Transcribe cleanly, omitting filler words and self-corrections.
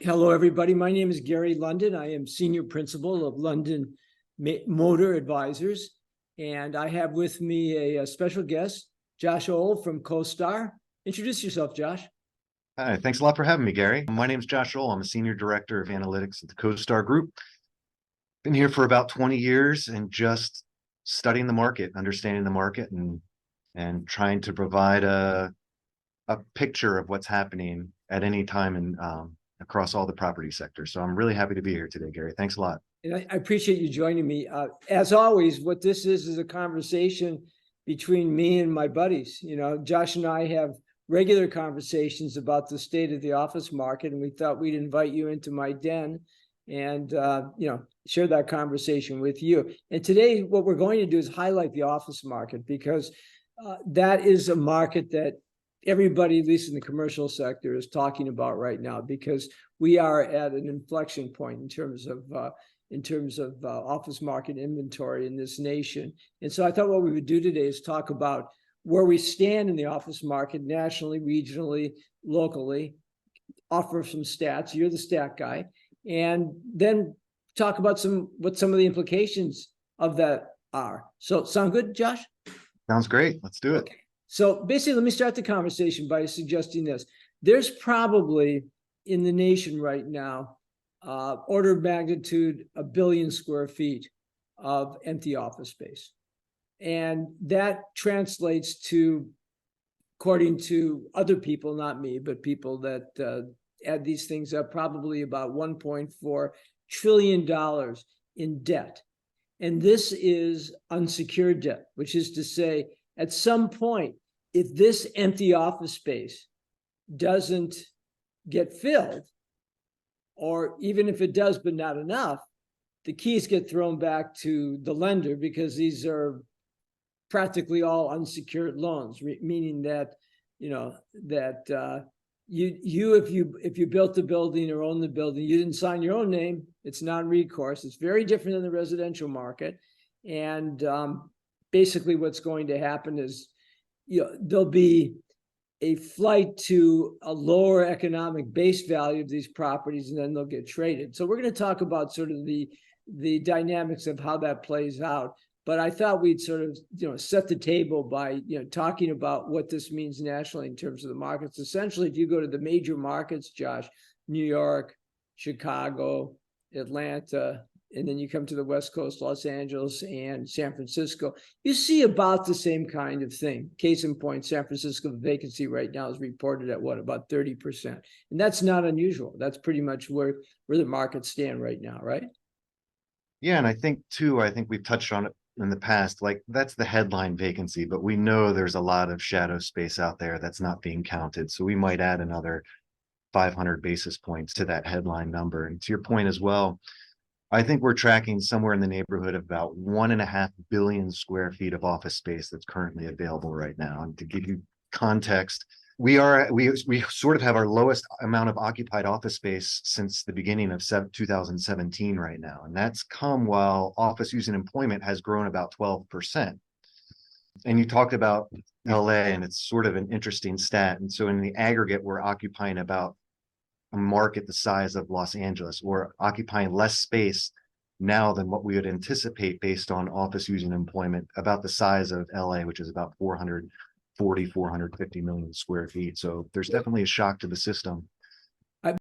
Hello, everybody. My name is Gary London. I am Senior Principal of London Moeder Advisors. And I have with me a special guest, Josh Ohl from CoStar. Introduce yourself, Josh. Hi, thanks a lot for having me, Gary. My name is Josh Ohl. I'm a Senior Director of Analytics at the CoStar Group. Been here for about 20 years and just studying the market, understanding the market, and trying to provide a picture of what's happening at any time and across all the property sectors. So I'm really happy to be here today, Gary. Thanks a lot. And I appreciate you joining me. As always, what this is a conversation between me and my buddies. You know, Josh and I have regular conversations about the state of the office market, and we thought we'd invite you into my den and share that conversation with you. And today, what we're going to do is highlight the office market, because that is a market that everybody, at least in the commercial sector, is talking about right now, because we are at an inflection point in terms of office market inventory in this nation. And so I thought what we would do today is talk about where we stand in the office market nationally, regionally, locally, offer some stats. You're the stat guy. And then talk about what some of the implications of that are. So sound good, Josh? Sounds great. Let's do it. Okay. So basically, let me start the conversation by suggesting this. There's probably in the nation right now, order of magnitude, 1 billion square feet of empty office space. And that translates to, according to other people, not me, but people that add these things up, probably about $1.4 trillion in debt. And this is unsecured debt, which is to say, at some point, if this empty office space doesn't get filled, or even if it does, but not enough, the keys get thrown back to the lender, because these are practically all unsecured loans, meaning that, if you built the building or own the building, you didn't sign your own name, it's non-recourse. It's very different than the residential market. And basically what's going to happen is, there'll be a flight to a lower economic base value of these properties, and then they'll get traded. So we're going to talk about sort of the dynamics of how that plays out. But I thought we'd sort of, set the table by, talking about what this means nationally in terms of the markets. Essentially, if you go to the major markets, Josh, New York, Chicago, Atlanta, and then you come to the West Coast, Los Angeles and San Francisco, you see about the same kind of thing. Case in point, San Francisco vacancy right now is reported at about 30%. And that's not unusual. That's pretty much where the markets stand right now, right? Yeah, and I think we've touched on it in the past, like that's the headline vacancy, but we know there's a lot of shadow space out there that's not being counted. So we might add another 500 basis points to that headline number. And to your point as well, I think we're tracking somewhere in the neighborhood of about 1.5 billion square feet of office space that's currently available right now. And to give you context, we sort of have our lowest amount of occupied office space since the beginning of 2017 right now. And that's come while office use and employment has grown about 12%. And you talked about LA, and it's sort of an interesting stat. And so in the aggregate, we're occupying about a market the size of Los Angeles, or occupying less space now than what we would anticipate based on office use and employment, about the size of LA, which is about 450 million square feet. So there's definitely a shock to the system.